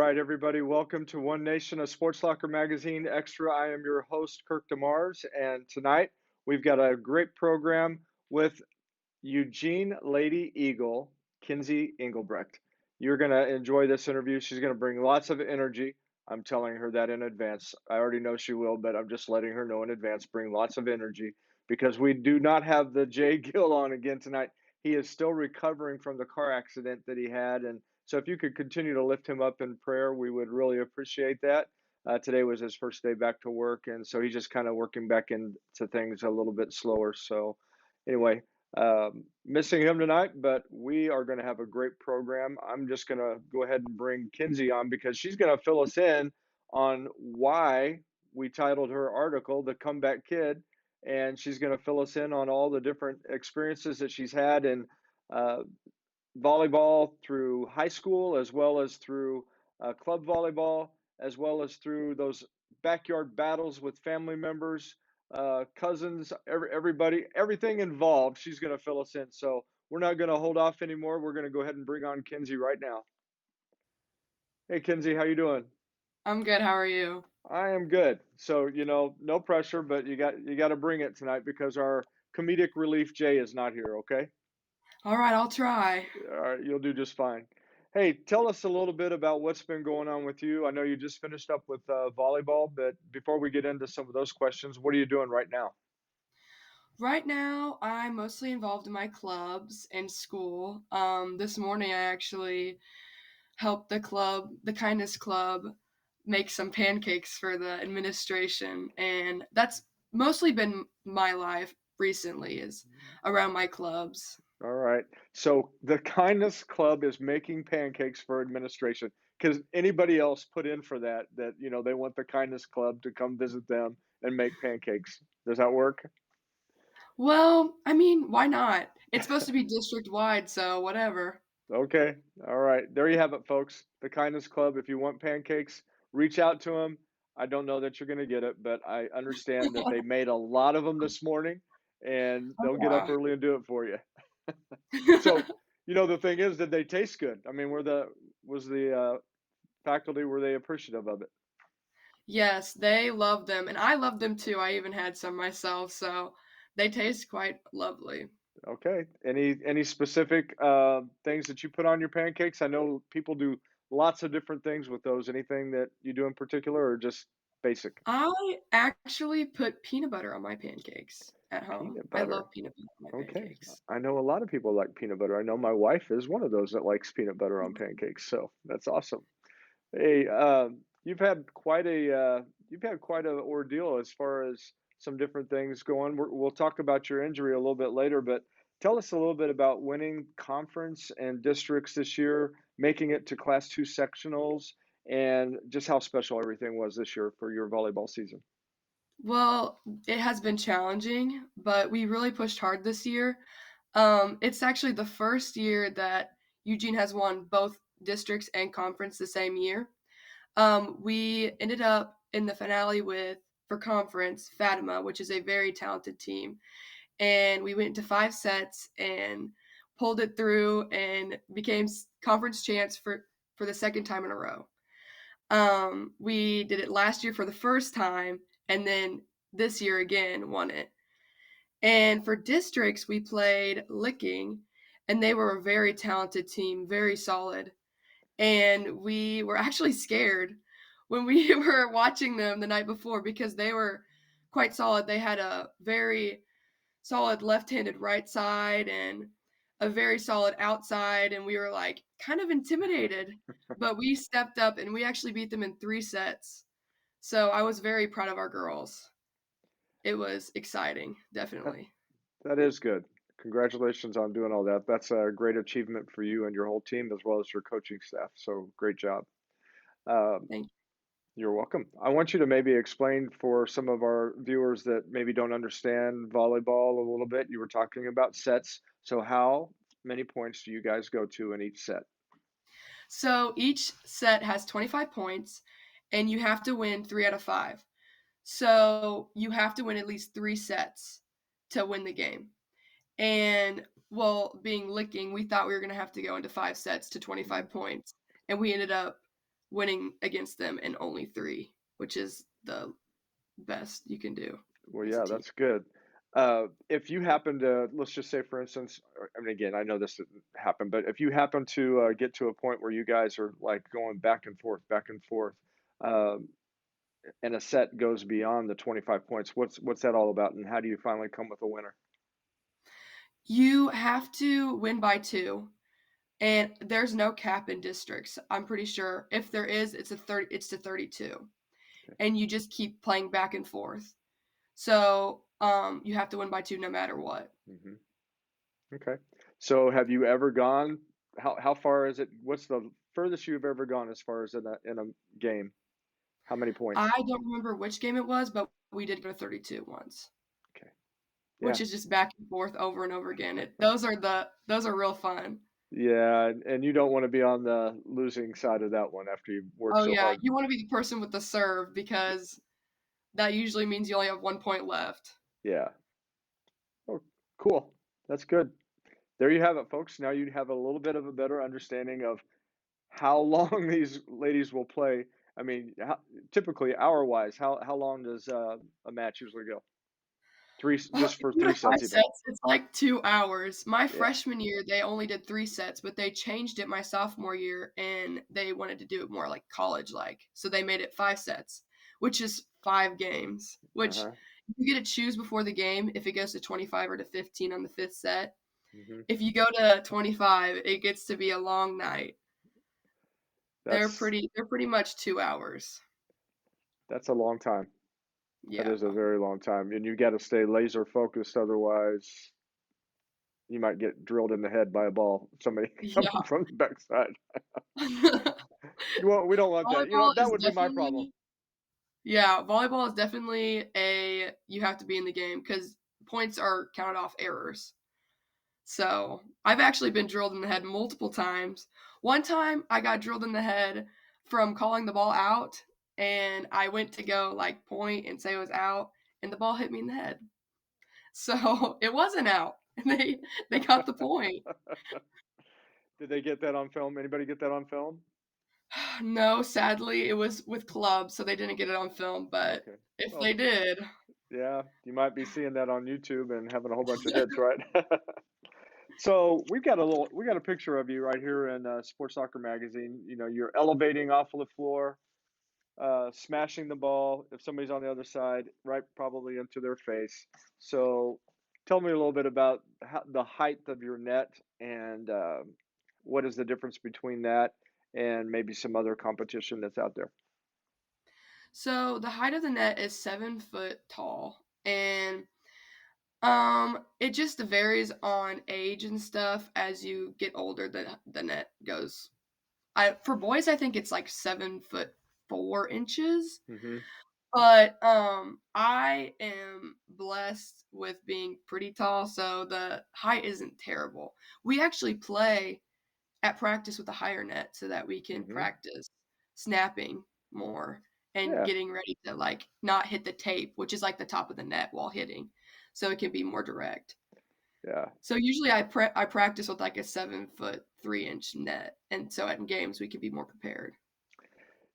right, everybody, welcome to One Nation, a Sports Locker Magazine Extra. I am your host, Kirk DeMars, and tonight we've got a great program with Eugene Lady Eagle, Kynsie Engelbrecht. You're going to enjoy this interview. She's going to bring lots of energy. I'm telling her that in advance. I already know she will, but I'm just letting her know in advance. Bring lots of energy because we do not have the Jay Gill on again tonight. He is still recovering from the car accident that he had. And so if you could continue to lift him up in prayer, we would really appreciate that. Today was his first day back to work. And so he's just kind of working back into things a little bit slower. So anyway, missing him tonight, but we are going to have a great program. I'm just going to go ahead and bring Kynsie on because she's going to fill us in on why we titled her article The Comeback Kid. And she's going to fill us in on all the different experiences that she's had in uh, volleyball through high school, as well as through club volleyball, as well as through those backyard battles with family members, cousins, everybody, everything involved. She's going to fill us in. So we're not going to hold off anymore. We're going to go ahead and bring on Kynsie right now. Hey, Kynsie, how you doing? I'm good. How are you? I am good. So, no pressure, but you got to bring it tonight because our comedic relief Jay is not here, okay? All right, I'll try. All right, you'll do just fine. Hey, tell us a little bit about what's been going on with you. I know you just finished up with volleyball, but before we get into some of those questions, what are you doing right now? Right now, I'm mostly involved in my clubs and school. This morning, I actually helped the Kindness Club, make some pancakes for the administration, and that's mostly been my life recently is around my clubs. All right. So the Kindness Club is making pancakes for administration because anybody else put in for that they want the Kindness Club to come visit them and make pancakes. Does that work? Well, I mean, why not? It's supposed to be district wide, so whatever. Okay. All right. There you have it, folks. The Kindness Club. If you want pancakes, reach out to them. I don't know that you're going to get it, but I understand that they made a lot of them this morning and Oh, they'll get up wow. early and do it for you. So, the thing is, did they taste good? I mean, was the faculty, were they appreciative of it? Yes, they love them, and I love them too. I even had some myself, so they taste quite lovely. Okay. Any specific things that you put on your pancakes? I know people do lots of different things with those. Anything that you do in particular or just basic? I actually put peanut butter on my pancakes at home. Peanut I butter. love peanut butter on my Okay. pancakes. I know a lot of people like peanut butter. I know my wife is one of those that likes peanut butter on pancakes. So that's awesome. Hey, you've had quite a ordeal as far as some different things going. We'll talk about your injury a little bit later, but tell us a little bit about winning conference and districts this year, making it to Class Two sectionals, and just how special everything was this year for your volleyball season. Well, it has been challenging, but we really pushed hard this year. It's actually the first year that Eugene has won both districts and conference the same year. We ended up in the finale with, for conference, Fatima, which is a very talented team. And we went into 5 sets and pulled it through and became conference champs for the second time in a row. We did it last year for the first time, and then this year again won it. And for districts, we played Licking, and they were a very talented team, very solid. And we were actually scared when we were watching them the night before because they were quite solid. They had a very solid left-handed right side and a very solid outside, and we were like kind of intimidated, but we stepped up and we actually beat them in 3 sets. So I was very proud of our girls. It was exciting, definitely. That is good. Congratulations on doing all that. That's a great achievement for you and your whole team as well as your coaching staff. So great job. Um, Thank you. You're welcome. I want you to maybe explain for some of our viewers that maybe don't understand volleyball a little bit. You were talking about sets. So how many points do you guys go to in each set? So each set has 25 points, and you have to win 3 out of 5. So you have to win at least 3 sets to win the game. And well, being Licking, we thought we were going to have to go into 5 sets to 25 points. And we ended up winning against them in only 3, which is the best you can do Well, as a yeah, team. that's good. If you happen to, let's just say, for instance, I mean, again, I know this didn't happen, but if you happen to get to a point where you guys are like going back and forth, um, and a set goes beyond the 25 points, what's that all about, and how do you finally come with a winner? You have to win by 2, and there's no cap in districts, I'm pretty sure. If there is, it's to 32, Okay. and you just keep playing back and forth. So, you have to win by 2 no matter what. hmm Okay. So, have you ever gone? How far is it? What's the furthest you've ever gone as far as in a game? How many I points? don't remember which game it was, but we did go to 32 once, Okay. which Yeah. is just back and forth over and over again. Those are real fun. Yeah, and you don't wanna be on the losing side of that one after you work Oh, so yeah, hard. you wanna be the person with the serve because that usually means you only have 1 point left. Yeah. Oh, cool. That's good. There you have it, folks. Now you have a little bit of a better understanding of how long these ladies will play. I mean, typically hour-wise, how long does, a match usually go? 3 Well, just if for you 3 go to 5 sets even? sets, it's like 2 hours. My Yeah. freshman year, they only did 3 sets, but they changed it my sophomore year, and they wanted to do it more like college-like, so they made it 5 sets, which is 5 games, which Uh-huh. you get to choose before the game if it goes to 25 or to 15 on the 5th set. Mhm. If you go to 25, it gets to be a long night. That's They're pretty much 2 hours. that's a long time. That Yeah. is a very long time, and you gotta stay laser focused, otherwise you might get drilled in the head by a ball, somebody coming Yeah. from the backside. Well, we don't want that. Volleyball That is would be my problem. definitely Yeah, volleyball is definitely a you have to be in the game because points are counted off errors. So, I've actually been drilled in the head multiple times. One time, I got drilled in the head from calling the ball out, and I went to go, like, point and say it was out, and the ball hit me in the head. So, it wasn't out, and they got the point. Did they get that on film? Anybody get that on film? No, sadly, it was with clubs, so they didn't get it on film, but Okay. if Well, they did yeah, you might be seeing that on YouTube and having a whole bunch of hits, right? So we got a picture of you right here in Sports Soccer Magazine. You know, you're elevating off of the floor, smashing the ball. If somebody's on the other side, right, probably into their face. So, tell me a little bit about the height of your net and what is the difference between that and maybe some other competition that's out there. So the height of the net is 7 foot tall, and it just varies on age and stuff. As you get older, the net goes. I for boys, I think it's like 7 foot 4 inches, hmm but I am blessed with being pretty tall, so the height isn't terrible. We actually play at practice with a higher net so that we can hmm practice snapping more and Yeah, getting ready to like not hit the tape, which is like the top of the net while hitting, so it can be more direct. yeah. So usually I practice with like a 7 foot 3 inch net, and so at games we can be more prepared.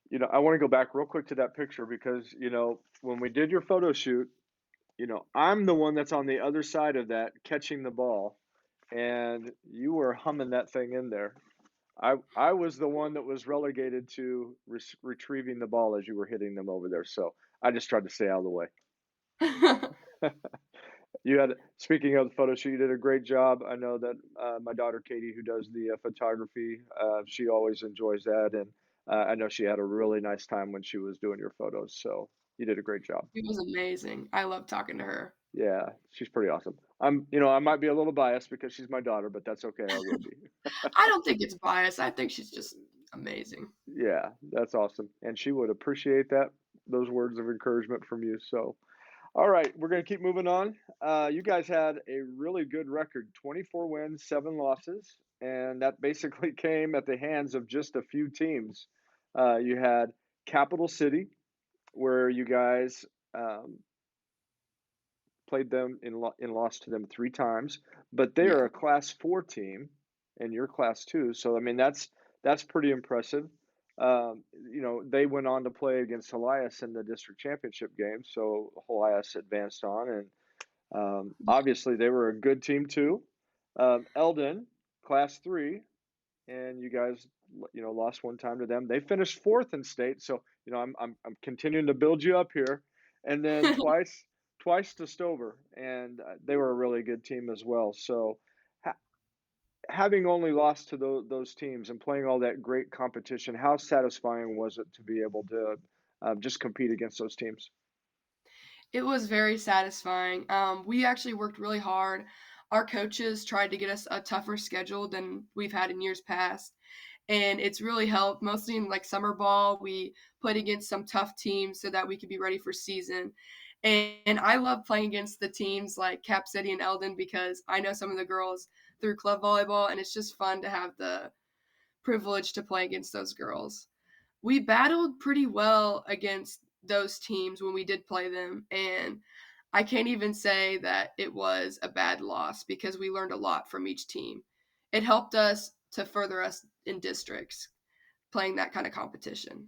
You know, I want to go back real quick to that picture because, when we did your photo shoot, I'm the one that's on the other side of that catching the ball, and you were humming that thing in there. I was the one that was relegated to retrieving the ball as you were hitting them over there, so I just tried to stay out of the way. You had Speaking of the photo shoot, you did a great job. I know that my daughter Katie, who does the photography, she always enjoys that, and I know she had a really nice time when she was doing your photos. So you did a great job. It was amazing. I love talking to her. Yeah, she's pretty awesome. I might be a little biased because she's my daughter, but that's okay. I will be. I don't think it's bias. I think she's just amazing. Yeah, that's awesome, and she would appreciate those words of encouragement from you. So, all right, we're going to keep moving on. You guys had a really good record, 24 wins, 7 losses, and that basically came at the hands of just a few teams. You had Capital City, where you guys um, played them and lost to them 3 times, but they are Yeah. a Class 4 team, and you're Class 2, so I mean that's pretty impressive. They went on to play against Elias in the district championship game, so Elias advanced on, and obviously they were a good team too. Eldon, Class 3, and you guys, lost one time to them. They finished fourth in state, so I'm continuing to build you up here, and then twice to Stover, and they were a really good team as well. So, ha- having only lost to those teams and playing all that great competition, how satisfying was it to be able to just compete against those teams? It was very satisfying. We actually worked really hard. Our coaches tried to get us a tougher schedule than we've had in years past, and it's really helped. Mostly in like summer ball, we played against some tough teams so that we could be ready for season. And I love playing against the teams like Cap City and Eldon because I know some of the girls through club volleyball, and it's just fun to have the privilege to play against those girls. We battled pretty well against those teams when we did play them, and I can't even say that it was a bad loss because we learned a lot from each team. It helped us to further us in districts playing that kind of competition.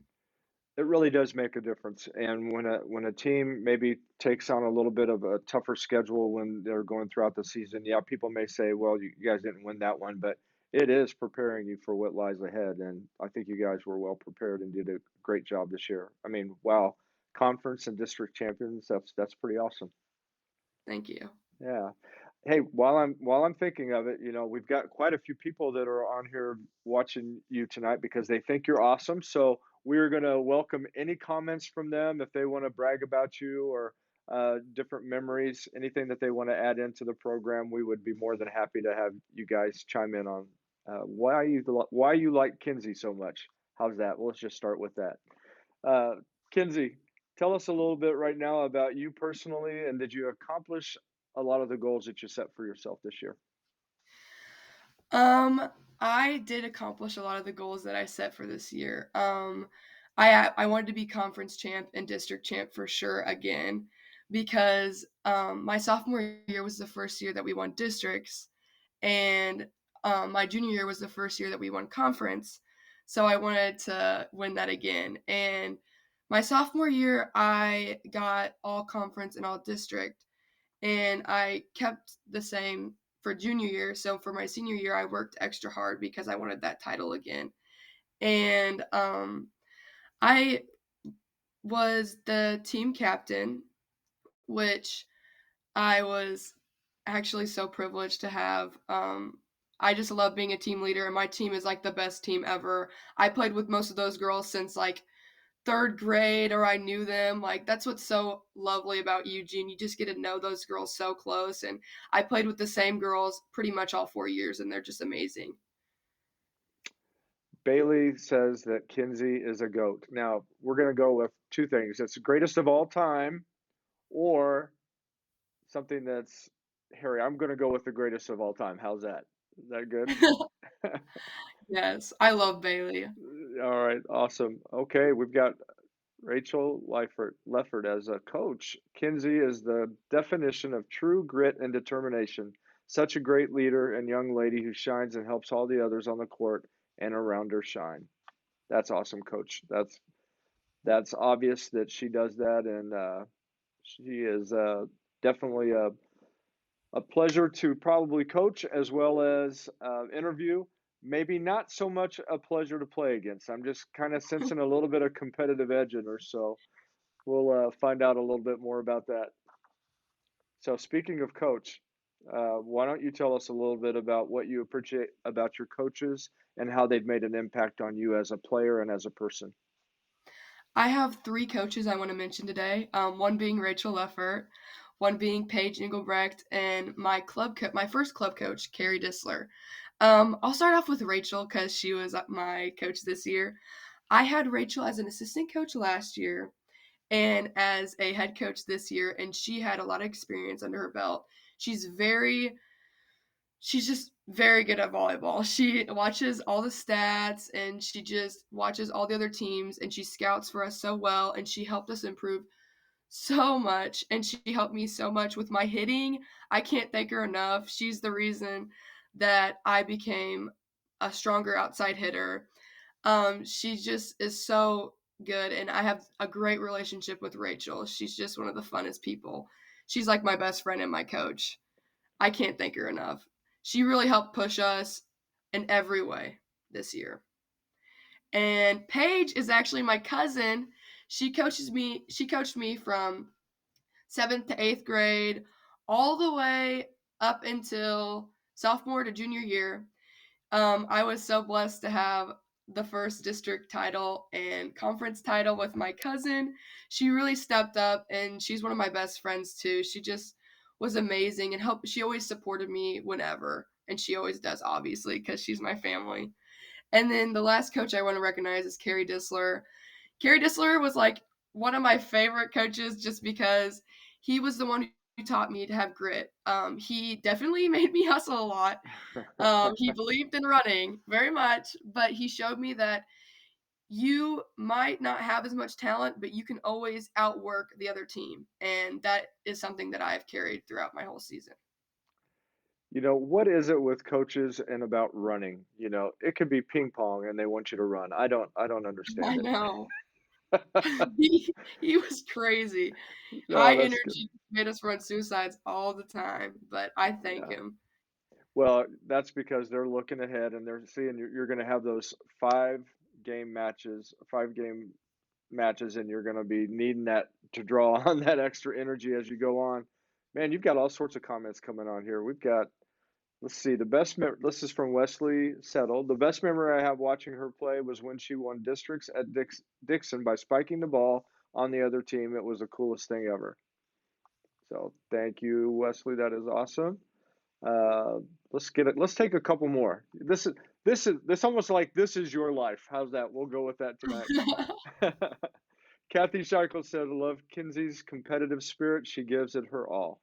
It really does make a difference, and when a team maybe takes on a little bit of a tougher schedule when they're going throughout the season, yeah, people may say, "Well, you guys didn't win that one," but it is preparing you for what lies ahead, and I think you guys were well prepared and did a great job this year. I mean, wow, conference and district champions, that's pretty awesome. Thank you. Yeah. Hey, while I'm thinking of it, we've got quite a few people that are on here watching you tonight because they think you're awesome. So we're gonna welcome any comments from them if they want to brag about you or different memories, anything that they want to add into the program. We would be more than happy to have you guys chime in on why you like Kynsie so much. How's that? Well, let's just start with that. Uh, Kynsie, tell us a little bit right now about you personally, and did you accomplish a lot of the goals that you set for yourself this year? Um, I did accomplish a lot of the goals that I set for this year. I wanted to be conference champ and district champ for sure again because my sophomore year was the first year that we won districts, and my junior year was the first year that we won conference. So I wanted to win that again. And my sophomore year, I got all conference and all district, and I kept the same for junior year. So for my senior year, I worked extra hard because I wanted that title again. And I was the team captain, which I was actually so privileged to have. I just love being a team leader, and my team is like the best team ever. I played with most of those girls since like third grade, or I knew them. Like, that's what's so lovely about Eugene. You just get to know those girls so close. And I played with the same girls pretty much all 4 years, and they're just amazing. Bailey says that Kinsey is a goat. Now, we're going to go with two things. It's the greatest of all time or something that's Harry. I'm going to go with the greatest of all time. How's that? Is that good? Yes, I love Bailey. All right, awesome. Okay, we've got Rachel Leffert as a coach. Kinsey is the definition of true grit and determination. Such a great leader and young lady who shines and helps all the others on the court and around her shine. That's awesome, coach. That's obvious that she does that, and she is definitely a pleasure to probably coach as well as interview. Maybe not so much a pleasure to play against. I'm just kind of sensing a little bit of competitive edge in her, so we'll find out a little bit more about that. So, speaking of coach, why don't you tell us a little bit about what you appreciate about your coaches and how they've made an impact on you as a player and as a person? I have three coaches I want to mention today. One being Rachel Leffert, one being Paige Engelbrecht, and my first club coach, Carrie Disler. I'll start off with Rachel because she was my coach this year. I had Rachel as an assistant coach last year and as a head coach this year, and she had a lot of experience under her belt. She's very she's just very good at volleyball. She watches all the stats, and she just watches all the other teams, and she scouts for us so well, and she helped us improve so much, and she helped me so much with my hitting. I can't thank her enough. She's the reason that I became a stronger outside hitter. She just is so good, and I have a great relationship with Rachel. She's just one of the funnest people. She's like my best friend and my coach. I can't thank her enough. She really helped push us in every way this year. And Paige is actually my cousin. She coached me from 7th to 8th grade all the way up until sophomore to junior year. I was so blessed to have the first district title and conference title with my cousin. She really stepped up, and she's one of my best friends too. She just was amazing and helped. She always supported me whenever, and she always does, obviously, because she's my family. And then the last coach I want to recognize is Carrie Disler. Carrie Disler was like one of my favorite coaches just because he was the one who taught me to have grit. He definitely made me hustle a lot. He believed in running very much, but he showed me that you might not have as much talent, but you can always outwork the other team. And that is something that I've carried throughout my whole season. What is it with coaches and about running? It could be ping pong and they want you to run. I don't I understand it. know. he was crazy. No, High that's good. energy, made us run suicides all the time, but I thank Yeah. him. Well, that's because they're looking ahead and they're seeing you're going to have those five game matches, and you're going to be needing that to draw on that extra energy as you go on. Man, you've got all sorts of comments coming on here. We've got, let's see, this is from Wesley Settle. The best memory I have watching her play was when she won districts at Dixon by spiking the ball on the other team. It was the coolest thing ever. So thank you, Wesley. That is awesome. Uh, let's get it. Let's take a couple more. This almost like this is your life. How's that? We'll go with that tonight. Kathy Scheichel said, "I love Kynsie's competitive spirit. She gives it her all."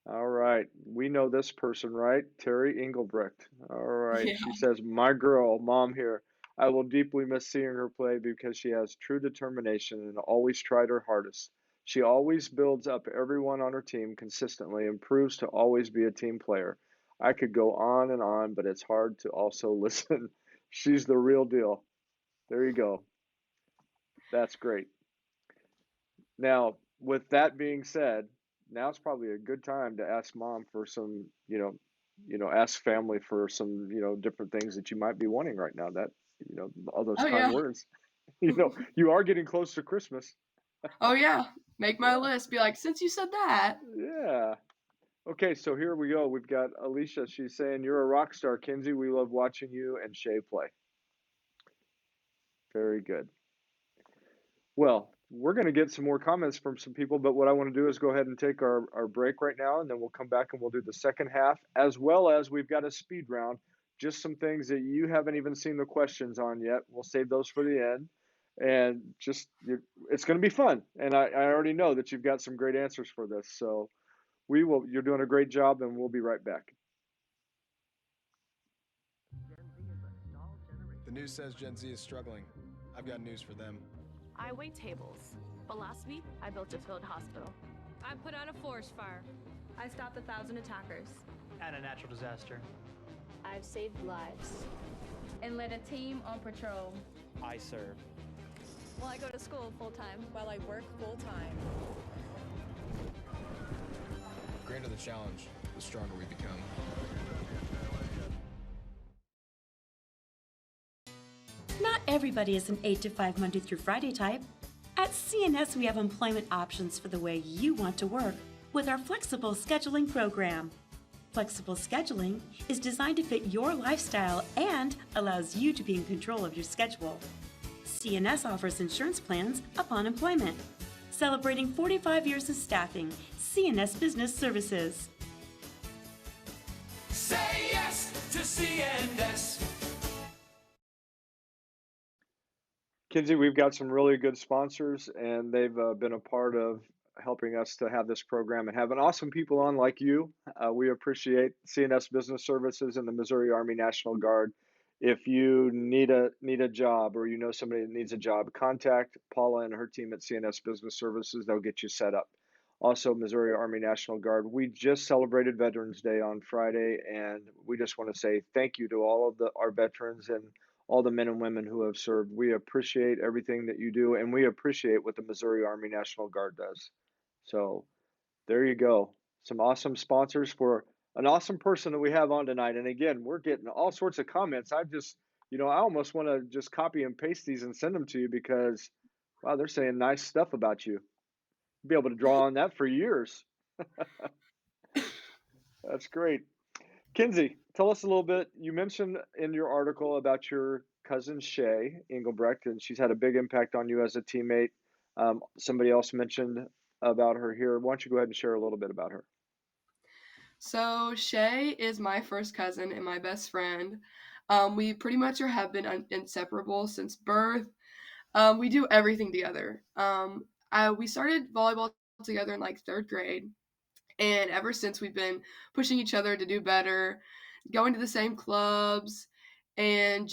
All right, we know this person, right? Terry Engelbrecht. All right, Yeah. she says, "My girl, mom here. I will deeply miss seeing her play because she has true determination and always tried her hardest. She always builds up everyone on her team consistently and proves to always be a team player. I could go on and on, but it's hard to also listen. She's the real deal." There you go. That's great. Now, with that being said, now it's probably a good time to ask mom for some, ask family for some, different things that you might be wanting right now. All those Oh, kind yeah. words. You are getting close to Christmas. Oh, yeah. Make my Yeah. list. Be like, since you said that. Yeah. Okay, so here we go. We've got Alicia. She's saying, "You're a rock star, Kinsey. We love watching you and Shay play." Very good. Well, we're going to get some more comments from some people, but what I want to do is go ahead and take our break right now, and then we'll come back and we'll do the second half, as well as we've got a speed round, just some things that you haven't even seen the questions on yet. We'll save those for the end, and it's going to be fun. And I already know that you've got some great answers for this, so we will. You're doing a great job, and we'll be right back. The news says Gen Z is struggling. I've got news for them. I wait tables, but last week I built a field hospital. I put out a forest fire. I stopped 1,000 attackers. And a natural disaster. I've saved lives. And led a team on patrol. I serve. Well, I go to school full-time. While I work full-time. The greater the challenge, the stronger we become. Not everybody is an 8 to 5 Monday through Friday type. At CNS, we have employment options for the way you want to work with our flexible scheduling program. Flexible scheduling is designed to fit your lifestyle and allows you to be in control of your schedule. CNS offers insurance plans upon employment. Celebrating 45 years of staffing, CNS Business Services. Say yes to CNS. Kinsey, we've got some really good sponsors, and they've been a part of helping us to have this program and having awesome people on like you. We appreciate CNS Business Services and the Missouri Army National Guard. If you need a job, or you know somebody that needs a job, contact Paula and her team at CNS Business Services. They'll get you set up. Also, Missouri Army National Guard. We just celebrated Veterans Day on Friday, and we just want to say thank you to all of our veterans and all the men and women who have served. We appreciate everything that you do, and we appreciate what the Missouri Army National Guard does. So there you go. Some awesome sponsors for an awesome person that we have on tonight. And again, we're getting all sorts of comments. I almost want to just copy and paste these and send them to you because, wow, they're saying nice stuff about you. You'll be able to draw on that for years. That's great. Kynsie, tell us a little bit. You mentioned in your article about your cousin Shay Engelbrecht, and she's had a big impact on you as a teammate. Somebody else mentioned about her here. Why don't you go ahead and share a little bit about her? So Shay is my first cousin and my best friend. We pretty much have been inseparable since birth. We do everything together. We started volleyball together in like third grade, and ever since we've been pushing each other to do better, going to the same clubs, and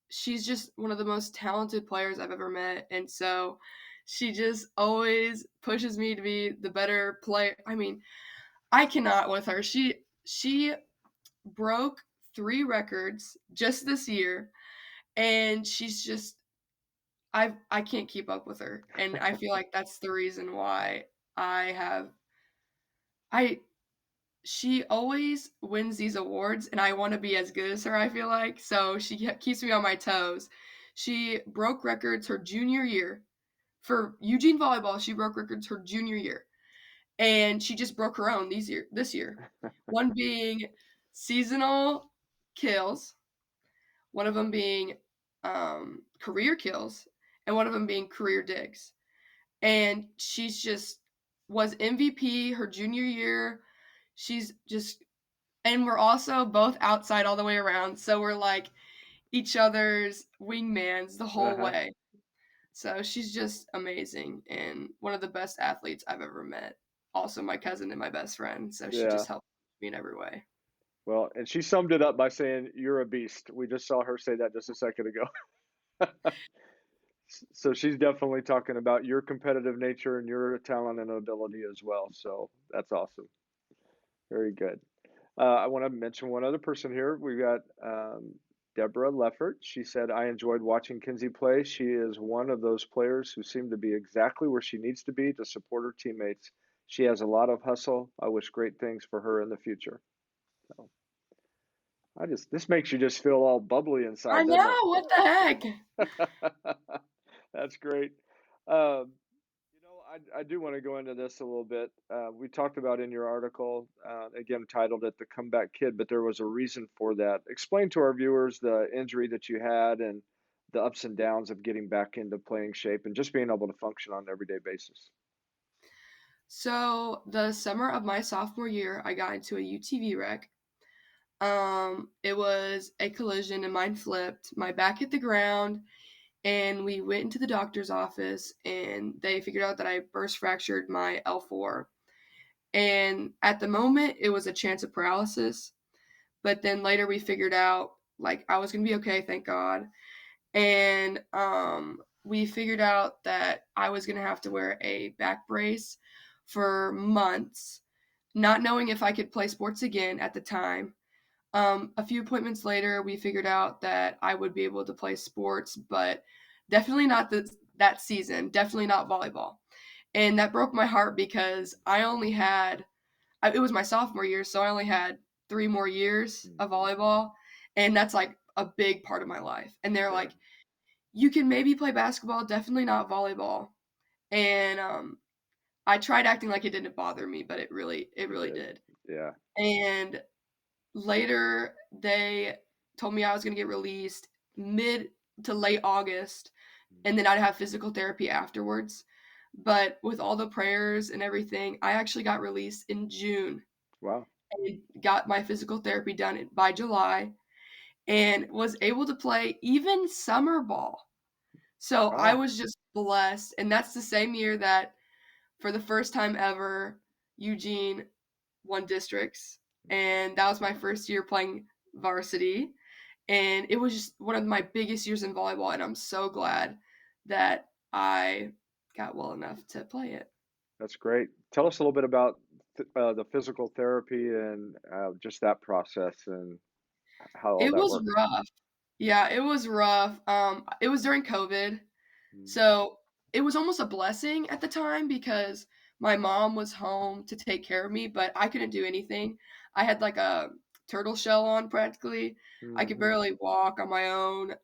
she's just one of the most talented players I've ever met. And so she just always pushes me to be the better player. I mean, I cannot with her. She broke 3 records just this year, and she's just I can't keep up with her, and I feel like that's the reason why I have I she always wins these awards, and I want to be as good as her, I feel like. So she keeps me on my toes. She broke records her junior year. For Eugene volleyball, she broke records her junior year. And she just broke her own this year. One being seasonal kills, one of them being career kills, and one of them being career digs. And she's just was MVP her junior year. She's just and we're also both outside all the way around, so we're like each other's wingmans the whole Uh-huh. way. So she's just amazing and one of the best athletes I've ever met. Also my cousin and my best friend, so she Yeah. just helped me in every way. Well, and she summed it up by saying, "You're a beast." We just saw her say that just a second ago. So she's definitely talking about your competitive nature and your talent and ability as well. So that's awesome. Very good. I want to mention one other person here. We've got Deborah Leffert. She said, I enjoyed watching Kynsie play. She is one of those players who seem to be exactly where she needs to be to support her teammates. She has a lot of hustle. I wish great things for her in the future. So this makes you just feel all bubbly I inside, doesn't know, what the heck? it? That's great. Um, I do want to go into this a little bit. We talked about in your article, again, titled it The Comeback Kid, but there was a reason for that. Explain to our viewers the injury that you had and the ups and downs of getting back into playing shape and just being able to function on an everyday basis. So the summer of my sophomore year, I got into a UTV wreck. It was a collision and mine flipped. My back hit the ground, and we went into the doctor's office, and they figured out that I burst fractured my L4. And at the moment, it was a chance of paralysis. But then later we figured out, like, I was going to be okay, thank God. And we figured out that I was going to have to wear a back brace for months, not knowing if I could play sports again at the time. A few appointments later, we figured out that I would be able to play sports, but definitely not that season, definitely not volleyball. And that broke my heart because it was my sophomore year, so I only had 3 more years of volleyball, and that's like a big part of my life. And they're like, you can maybe play basketball, definitely not volleyball. And I tried acting like it didn't bother me, but it really did. Yeah. And later they told me I was going to get released mid to late August, and then I'd have physical therapy afterwards. But with all the prayers and everything, I actually got released in June. Wow. And got my physical therapy done by July and was able to play even summer ball. So I Wow. was just blessed. And that's the same year that, for the first time ever, Eugene won districts. And that was my first year playing varsity. And it was just one of my biggest years in volleyball. And I'm so glad that I got well enough to play it. That's great. Tell us a little bit about the physical therapy and just that process and how all It that was works. rough. Yeah, it was rough. It was during COVID, so it was almost a blessing at the time because my mom was home to take care of me, but I couldn't do anything. I had like a turtle shell on practically. I could Mm-hmm. barely walk on my own.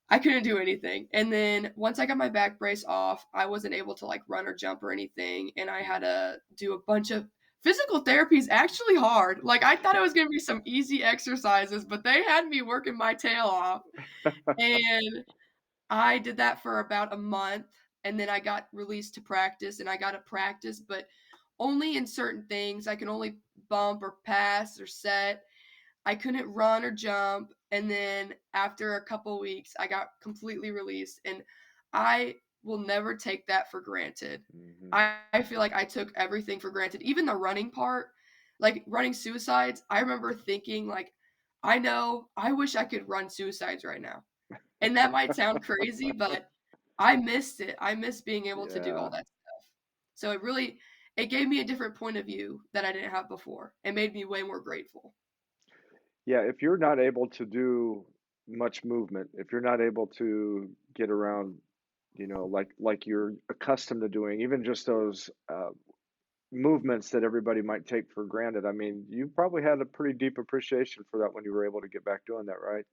I couldn't do anything. And then once I got my back brace off, I wasn't able to like run or jump or anything. And I had to do a bunch of physical therapy is actually hard. Like I thought it was going to be some easy exercises, but they had me working my tail off. And I did that for about a month. And then I got released to practice and I got to practice, but only in certain things. I can only bump or pass or set. I couldn't run or jump, and then after a couple weeks, I got completely released, and I will never take that for granted. Mm-hmm. I feel like I took everything for granted, even the running part, like running suicides. I remember thinking, like, I know, I wish I could run suicides right now. And that might sound crazy, but I missed it. I miss being able to do all Yeah. that stuff. So it gave me a different point of view that I didn't have before. It made me way more grateful. Yeah, if you're not able to do much movement, if you're not able to get around, like you're accustomed to doing, even just those movements that everybody might take for granted. I mean, you probably had a pretty deep appreciation for that when you were able to get back doing that, right?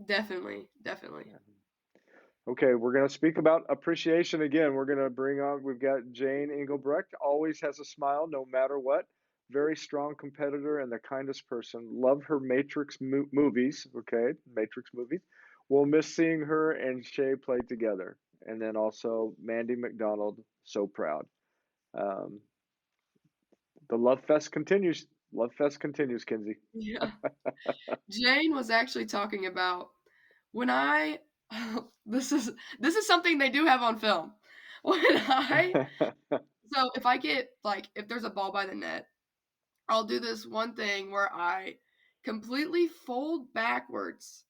Definitely, definitely. Yeah. Okay, we're going to speak about appreciation again. We're going to bring on, we've got Jane Engelbrecht, always has a smile no matter what. Very strong competitor and the kindest person. Love her Matrix movies, okay? Matrix movies. We'll miss seeing her and Shay play together. And then also Mandy McDonald, so proud. Um, the Love Fest continues. Love Fest continues, Kynsie. Yeah. Jane was actually talking about when I this is something they do have on film. When I so if I get like if there's a ball by the net, I'll do this one thing where I completely fold backwards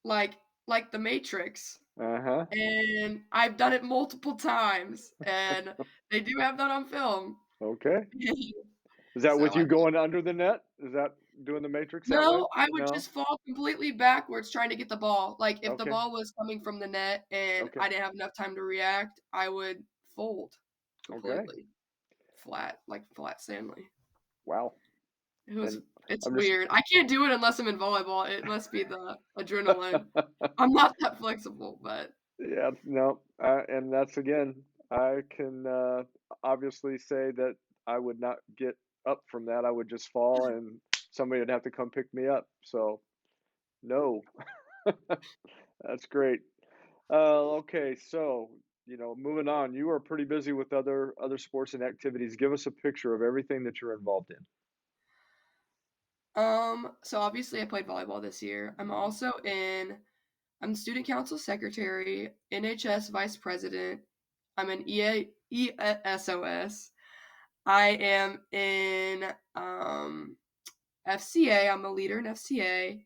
like like the Matrix. Uh-huh. And I've done it multiple times and they do have that on film. Okay. Is that So with I you going under the net? Is that doing the Matrix that way? No, I would No? just fall completely backwards trying to get the ball. Like, if the Okay. ball was coming from the net and Okay. I didn't have enough time to react, I would fold Okay. completely. Flat, like flat Stanley. Wow. It was And it's I'm just weird. I can't do it unless I'm in volleyball. It must be the adrenaline. I'm not that flexible, but yeah, no. And that's again, I can obviously say that I would not get up from that. I would just fall and somebody would have to come pick me up. So, no. That's great. Okay, so moving on. You are pretty busy with other sports and activities. Give us a picture of everything that you're involved in. so obviously I played volleyball this year. I'm student council secretary, NHS vice president. I'm an ESOS. I am in FCA. I'm a leader in FCA,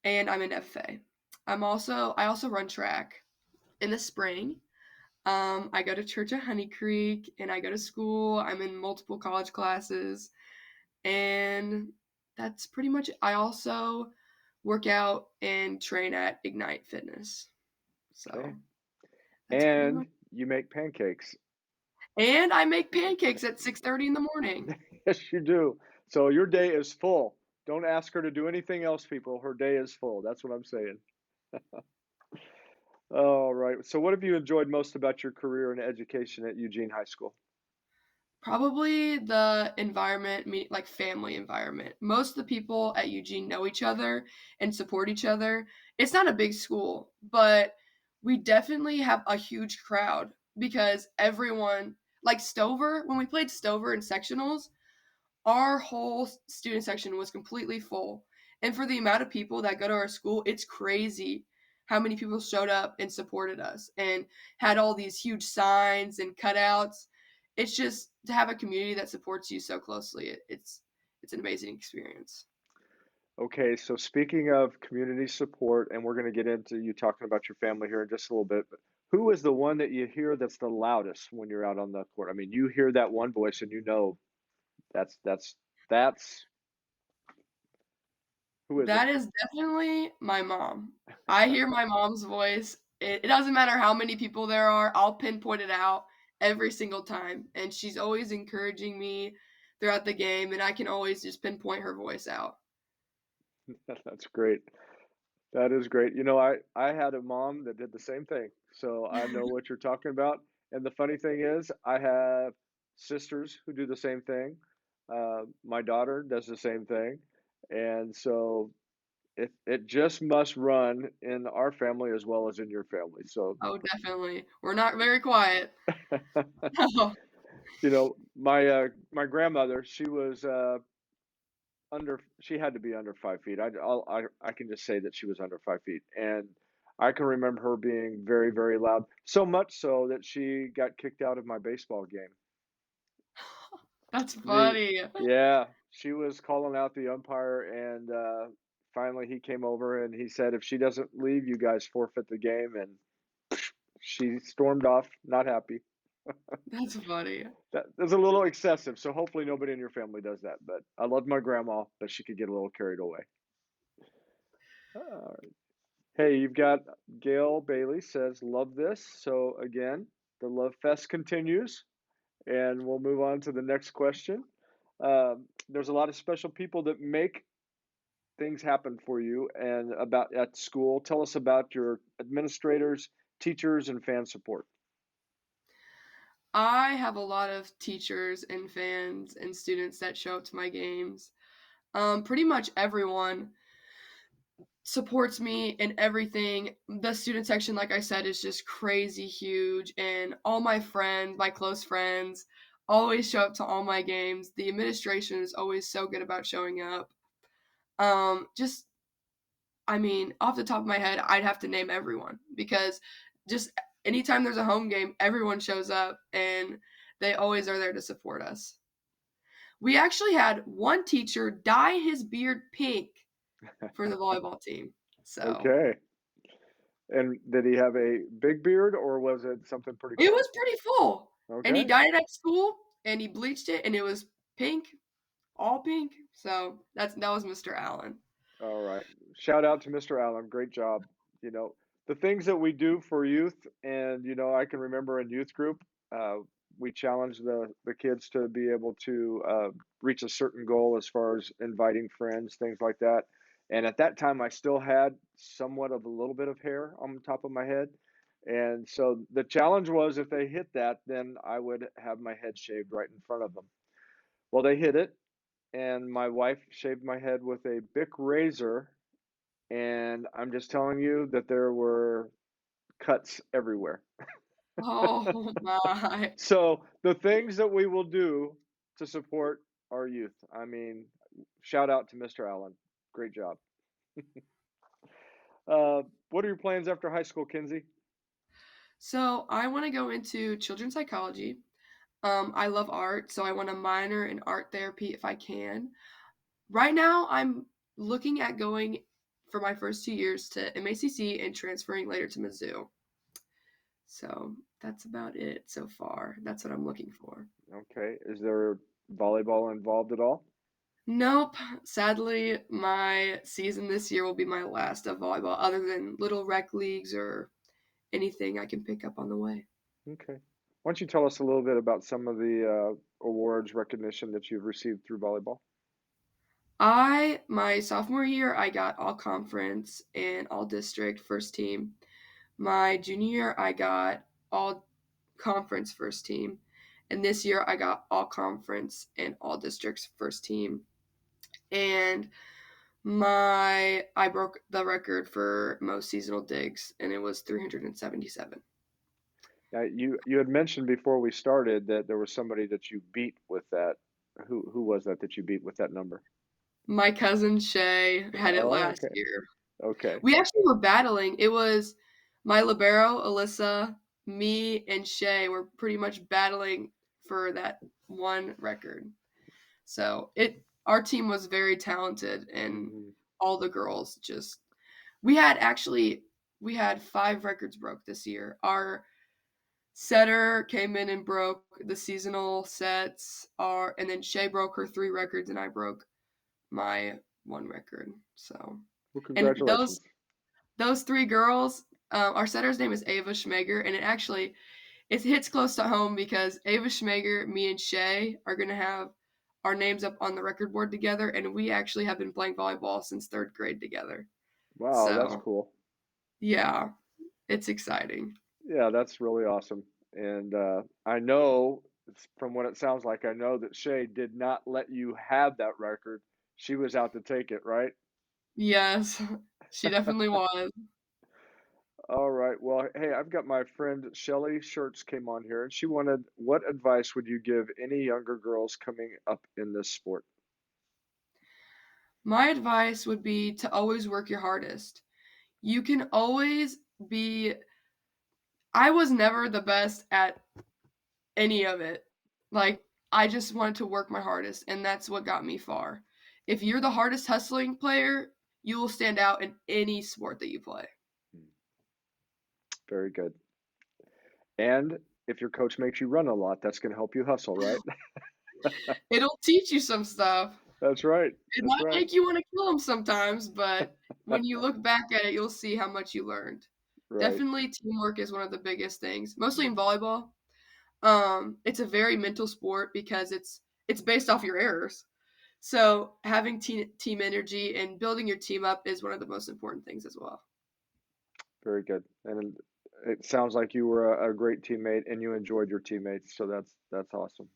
and I'm in FA. I also run track in the spring. I go to church at Honey Creek, and I go to school. I'm in multiple college classes, and that's pretty much it. I also work out and train at Ignite Fitness. Okay. So that's pretty And much. you make pancakes. And I make pancakes at 6:30 in the morning. Yes, you do. So your day is full. Don't ask her to do anything else, people. Her day is full. That's what I'm saying. All right. So what have you enjoyed most about your career in education at Eugene High School? Probably the environment, like family environment. Most of the people at Eugene know each other and support each other. It's not a big school, but we definitely have a huge crowd because everyone, like Stover, when we played Stover in sectionals, our whole student section was completely full. And for the amount of people that go to our school, it's crazy how many people showed up and supported us and had all these huge signs and cutouts. It's just to have a community that supports you so closely. It's an amazing experience. Okay, so speaking of community support, and we're going to get into you talking about your family here in just a little bit, but who is the one that you hear that's the loudest when you're out on the court? I mean, you hear that one voice and you know that's Who is That it? is definitely my mom. I hear my mom's voice. It doesn't matter how many people there are, I'll pinpoint it out every single time. And she's always encouraging me throughout the game, and I can always just pinpoint her voice out. That's great. That is great. I had a mom that did the same thing, so I know what you're talking about. And the funny thing is, I have sisters who do the same thing. My daughter does the same thing, and so it just must run in our family as well as in your family. So, Oh, definitely. We're not very quiet. my grandmother, she was she had to be under 5 feet. I can just say that she was under 5 feet, and I can remember her being very, very loud, so much so that she got kicked out of my baseball game. That's The funny. Yeah, she was calling out the umpire, and finally he came over and he said, if she doesn't leave, you guys forfeit the game, and she stormed off, not happy. That's funny. That's a little excessive, so hopefully nobody in your family does that. But I love my grandma, but she could get a little carried away. All right. Hey, you've got Gail Bailey says, love this. So again, the Love Fest continues, and we'll move on to the next question. There's a lot of special people that make things happen for you and about at school. Tell us about your administrators, teachers, and fan support. I have a lot of teachers and fans and students that show up to my games. Pretty much everyone supports me in everything. The student section, like I said, is just crazy huge, and all my friends, my close friends, always show up to all my games. The administration is always so good about showing up. Just, I mean, off the top of my head, I'd have to name everyone because just anytime there's a home game, everyone shows up and they always are there to support us. We actually had one teacher dye his beard pink for the volleyball team. So Okay. And did he have a big beard or was it something pretty it cool? was pretty full. And he Okay. dyed it at school and he bleached it and it was pink, all pink. So that was Mr. Allen. All right. Shout out to Mr. Allen. Great job. You know, the things that we do for youth, and I can remember in youth group, uh, we challenge the kids to be able to reach a certain goal as far as inviting friends, things like that. And at that time, I still had somewhat of a little bit of hair on the top of my head. And so the challenge was if they hit that, then I would have my head shaved right in front of them. Well, they hit it, and my wife shaved my head with a Bic razor, and I'm just telling you that there were cuts everywhere. Oh my. So the things that we will do to support our youth. I mean, shout out to Mr. Allen. Great job. What are your plans after high school, Kinsey? So I want to go into children's psychology. I love art, so I want to minor in art therapy if I can. Right now, I'm looking at going for my first 2 years to MACC and transferring later to Mizzou. So that's about it so far. That's what I'm looking for. Okay. Is there volleyball involved at all? Nope. Sadly, my season this year will be my last of volleyball, other than little rec leagues or anything I can pick up on the way. Okay. Why don't you tell us a little bit about some of the awards recognition that you've received through volleyball? My sophomore year, I got all conference and all district first team. My junior year, I got all conference first team. And this year, I got all conference and all districts first team. And I broke the record for most seasonal digs, and it was 377. Now, you had mentioned before we started that there was somebody that you beat with that. Who was that you beat with that number? My cousin Shay had it Oh, last okay. year. Okay. We actually were battling. It was my libero, Alyssa, me, and Shay were pretty much battling for that one record. So our team was very talented, and Hmm. all the girls just we had 5 records broke this year. Our setter came in and broke the seasonal sets. And then Shay broke her 3 records, and I broke my one record. So, Well, and congratulations. those 3 girls, our setter's name is Ava Schmager, and it hits close to home because Ava Schmager, me and Shay are going to have our names up on the record board together, and we actually have been playing volleyball since 3rd grade together. Wow, that's So, cool. yeah, it's exciting. Yeah, that's really awesome. And I know from what it sounds like, I know that Shay did not let you have that record. She was out to take it, right? Yes, she definitely was. All right. Well, hey, I've got my friend Shelly Shirts came on here, and she wanted, what advice would you give any younger girls coming up in this sport? My advice would be to always work your hardest. You can always be I was never the best at any of it. Like, I just wanted to work my hardest, and that's what got me far. If you're the hardest hustling player, you will stand out in any sport that you play. Very good. And if your coach makes you run a lot, that's going to help you hustle, right? It'll teach you some stuff. That's right. It That's might right. make you want to kill them sometimes, but when you look back at it, you'll see how much you learned. Right. Definitely teamwork is one of the biggest things, mostly in volleyball. It's a very mental sport because it's based off your errors. So having team energy and building your team up is one of the most important things as well. Very good. And it sounds like you were a great teammate and you enjoyed your teammates. So that's awesome.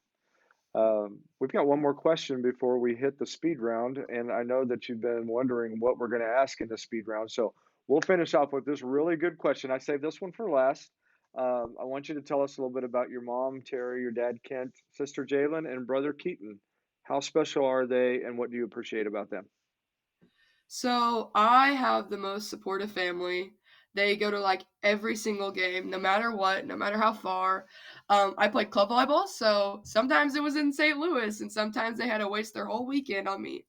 We've got one more question before we hit the speed round, and I know that you've been wondering what we're going to ask in the speed round. So we'll finish off with this really good question. I saved this one for last. I want you to tell us a little bit about your mom, Terry, your dad, Kent, sister Jalen, and brother Keaton. How special are they, and what do you appreciate about them? So I have the most supportive family. They go to like every single game, no matter what, no matter how far. I played club volleyball, so sometimes it was in St. Louis, and sometimes they had to waste their whole weekend on me.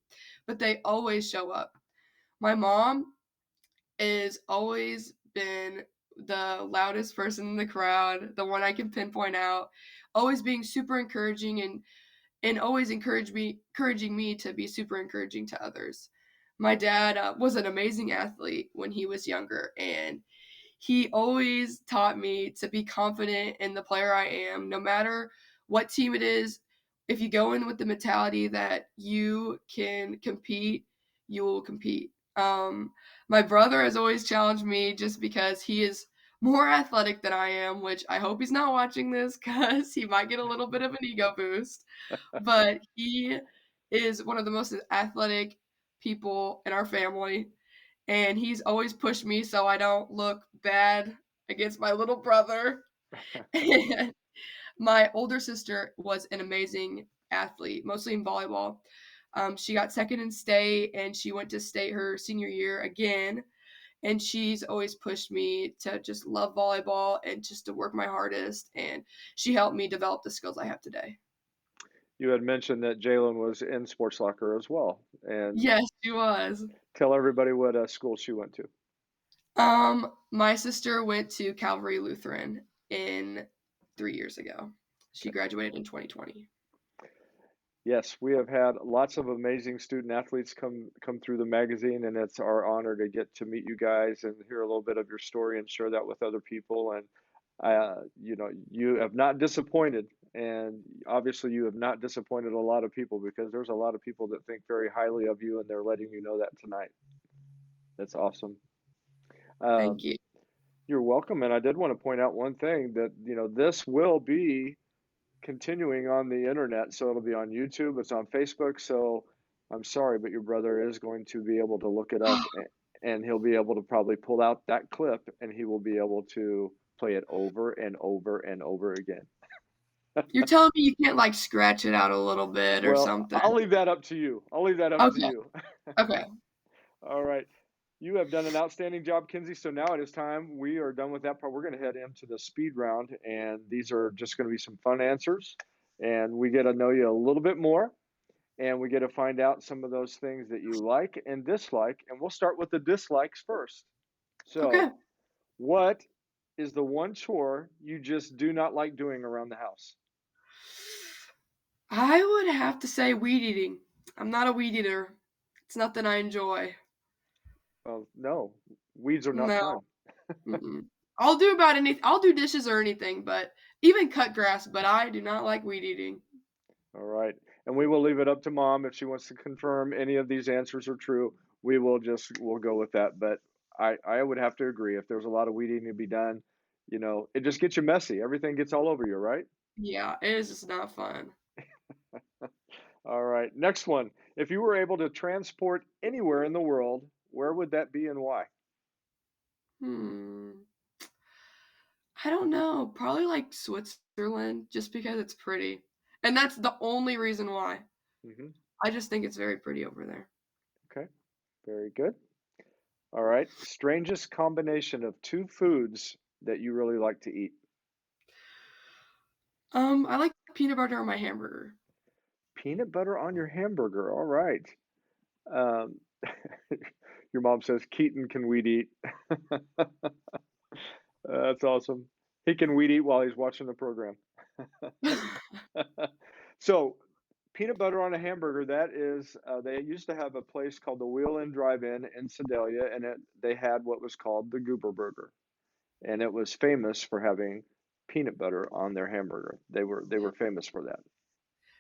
But they always show up. My mom is always been the loudest person in the crowd, the one I can pinpoint out, always being super encouraging and always encouraging me to be super encouraging to others. My dad was an amazing athlete when he was younger, and he always taught me to be confident in the player I am, no matter what team it is. If you go in with the mentality that you can compete, you will compete. My brother has always challenged me just because he is more athletic than I am, which I hope he's not watching this because he might get a little bit of an ego boost. But he is one of the most athletic people in our family, and he's always pushed me so I don't look bad against my little brother. And my older sister was an amazing athlete, mostly in volleyball. She got second in state, and she went to state her senior year again. And she's always pushed me to just love volleyball and just to work my hardest. And she helped me develop the skills I have today. You had mentioned that Jalen was in sports soccer as well, and Yes, she was. tell everybody what school she went to. My sister went to Calvary Lutheran in 3 years ago. She graduated in 2020. Yes, we have had lots of amazing student athletes come through the magazine, and it's our honor to get to meet you guys and hear a little bit of your story and share that with other people. And you have not disappointed, and obviously you have not disappointed a lot of people because there's a lot of people that think very highly of you, and they're letting you know that tonight. That's awesome. Thank you. You're welcome. And I did want to point out one thing that this will be continuing on the internet, so it'll be on YouTube, it's on Facebook. So I'm sorry, but your brother is going to be able to look it up, and he'll be able to probably pull out that clip, and he will be able to play it over and over and over again. You're telling me you can't like scratch it out a little bit or Well, something? I'll leave that up to you. I'll leave that up to Okay. you. Okay. All right. You have done an outstanding job, Kynsie. So now it is time. We are done with that part. We're going to head into the speed round, and these are just going to be some fun answers. And we get to know you a little bit more, and we get to find out some of those things that you like and dislike. And we'll start with the dislikes first. So, Okay. what is the one chore you just do not like doing around the house? I would have to say weed eating. I'm not a weed eater. It's nothing I enjoy. Well, no, weeds are not No. fun. I'll do dishes or anything, but even cut grass, but I do not like weed eating. All right. And we will leave it up to mom if she wants to confirm any of these answers are true. We'll go with that. But I would have to agree. If there's a lot of weed eating to be done, it just gets you messy. Everything gets all over you, right? Yeah, it is just not fun. All right. Next one. If you were able to transport anywhere in the world, where would that be and why? I don't know. Probably like Switzerland, just because it's pretty. And that's the only reason why. Hmm. I just think it's very pretty over there. Okay. Very good. All right. Strangest combination of two foods that you really like to eat. I like peanut butter on my hamburger. Peanut butter on your hamburger. All right. Um, your mom says Keaton can weed eat. That's awesome. He can weed eat while he's watching the program. So, peanut butter on a hamburger. That is, they used to have a place called the Wheel and Drive-In in Sedalia, and they had what was called the Goober Burger, and it was famous for having peanut butter on their hamburger. They were famous for that.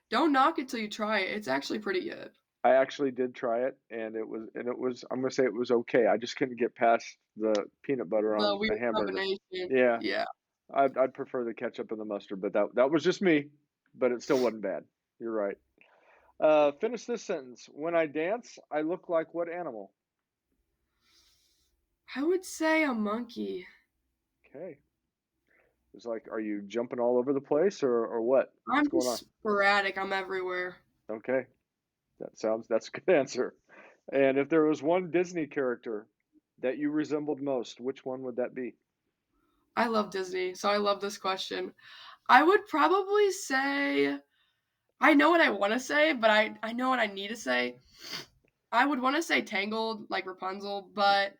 Don't knock it till you try it. It's actually pretty good. I actually did try it, and it was. I'm gonna say it was okay. I just couldn't get past the peanut butter The on the weird hamburger. combination. Yeah, Yeah. I'd prefer the ketchup and the mustard, but that was just me. But it still wasn't bad. You're right. Finish this sentence. When I dance, I look like what animal? I would say a monkey. Okay. It's like, are you jumping all over the place or what? I'm What's going on? just sporadic. I'm everywhere. Okay. That's a good answer. And if there was one Disney character that you resembled most, which one would that be? I love Disney, so I love this question. I would probably say, I know what I want to say, but I know what I need to say. I would want to say Tangled, like Rapunzel, but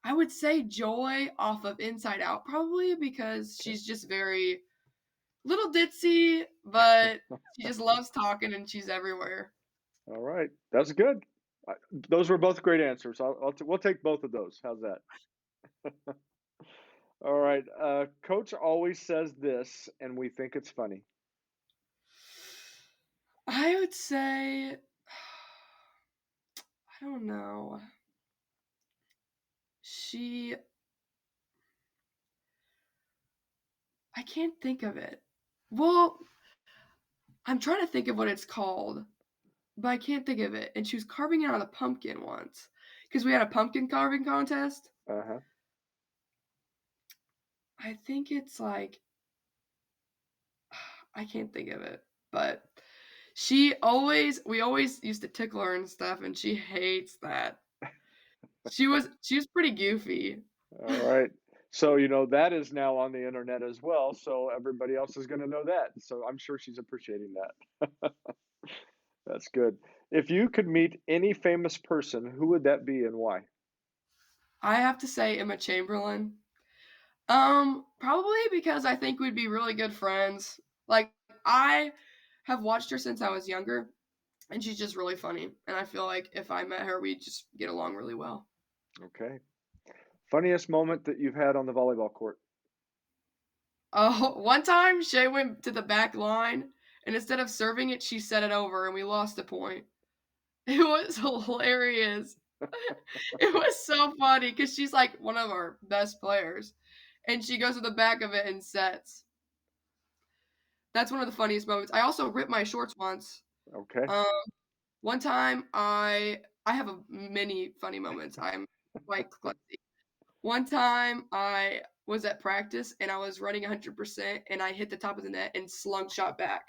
I would say Joy off of Inside Out, probably because Okay. she's just very little ditzy, but she just loves talking and she's everywhere. All right. That's good. Those were both great answers. We'll take both of those. How's that? All right. Coach always says this, and we think it's funny. I would say, I don't know. I can't think of it. Well, I'm trying to think of what it's called, but I can't think of it. And she was carving it on a pumpkin once because we had a pumpkin carving contest. Uh-huh. I think it's like, I can't think of it, but we always used to tickle her and stuff, and she hates that. She was pretty goofy. All right. So, that is now on the internet as well. So everybody else is going to know that. So I'm sure she's appreciating that. That's good. If you could meet any famous person, who would that be and why? I have to say Emma Chamberlain. Probably because I think we'd be really good friends. Like, I have watched her since I was younger, and she's just really funny. And I feel like if I met her, we'd just get along really well. Okay. Funniest moment that you've had on the volleyball court? Oh, one time Shay went to the back line, and instead of serving it, she set it over, and we lost a point. It was hilarious. It was so funny because she's like one of our best players, and she goes to the back of it and sets. That's one of the funniest moments. I also ripped my shorts once. Okay. Um, one time I have many funny moments. I'm quite clumsy. One time I was at practice and I was running 100% and I hit the top of the net and slung shot back.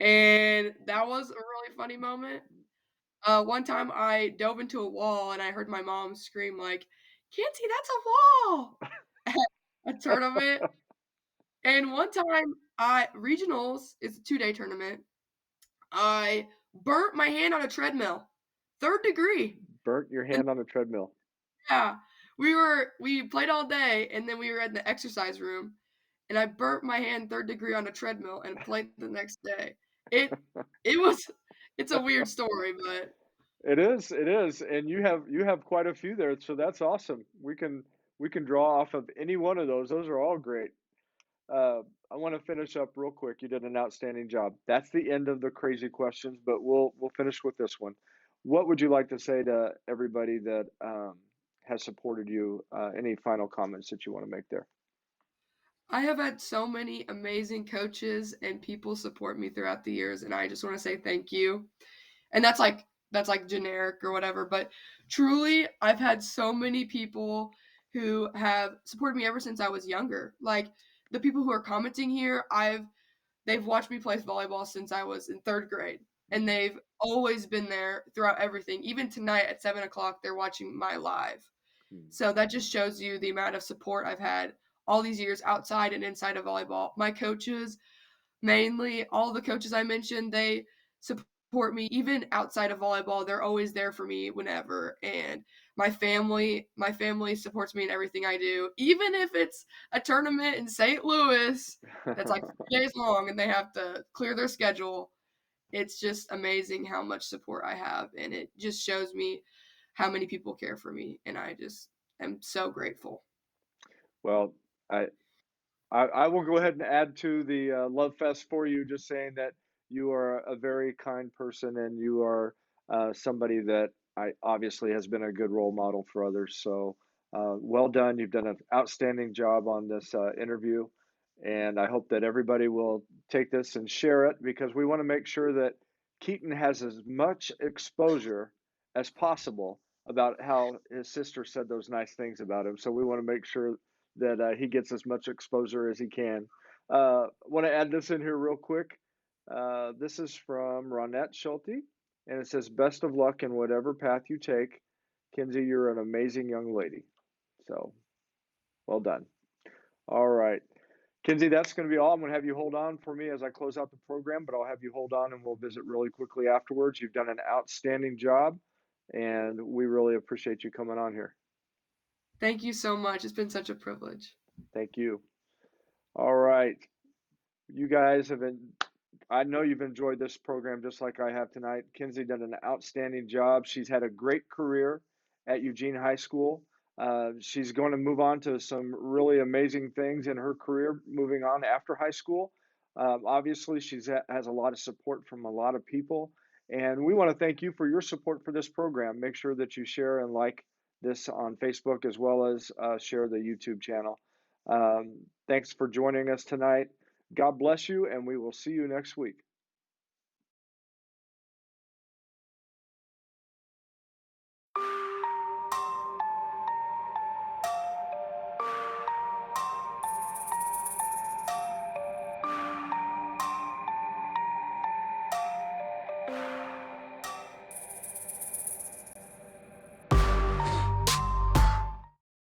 And that was a really funny moment. One time I dove into a wall and I heard my mom scream like, "Kynsie, that's a wall!" at a tournament. And one time regionals is a 2-day tournament. I burnt my hand on a treadmill. 3rd degree. Burnt your And hand on a treadmill. yeah, we played all day and then we were in the exercise room and I burnt my hand 3rd degree on a treadmill and played the next day. It was it's a weird story, but It is, and you have quite a few there, so that's awesome. We can draw off of any one of those. Those are all great. Uh, I want to finish up real quick. You did an outstanding job. That's the end of the crazy questions, but we'll finish with this one. What would you like to say to everybody that has supported you? Any final comments that you want to make there? I have had so many amazing coaches and people support me throughout the years, and I just want to say thank you. And that's like generic or whatever, but truly, I've had so many people who have supported me ever since I was younger. Like the people who are commenting here, they've watched me play volleyball since I was in third grade, and they've always been there throughout everything. Even tonight at 7 o'clock, they're watching my live. So that just shows you the amount of support I've had all these years outside and inside of volleyball. My coaches, mainly all the coaches I mentioned, they support me even outside of volleyball. They're always there for me whenever. And my family supports me in everything I do, even if it's a tournament in St. Louis that's like 3 days long and they have to clear their schedule. It's just amazing how much support I have, and it just shows me how many people care for me, and I just am so grateful. Well, I I will go ahead and add to the love fest for you, just saying that you are a very kind person and you are somebody that I obviously has been a good role model for others. So well done. You've done an outstanding job on this interview. And I hope that everybody will take this and share it because we want to make sure that Keaton has as much exposure as possible about how his sister said those nice things about him. So we want to make sure that he gets as much exposure as he can. Want to add this in here real quick. This is from Ronette Schulte, and it says, "Best of luck in whatever path you take. Kynsie, you're an amazing young lady." So, well done. All right. Kynsie, that's going to be all. I'm going to have you hold on for me as I close out the program, but I'll have you hold on and we'll visit really quickly afterwards. You've done an outstanding job, and we really appreciate you coming on here. Thank you so much. It's been such a privilege. Thank you. All right. You guys have been, I know you've enjoyed this program just like I have tonight. Kynsie done an outstanding job. She's had a great career at Eugene High School. She's going to move on to some really amazing things in her career moving on after high school. Obviously, has a lot of support from a lot of people. And we want to thank you for your support for this program. Make sure that you share and like this on Facebook as well as share the YouTube channel. Thanks for joining us tonight. God bless you, and we will see you next week.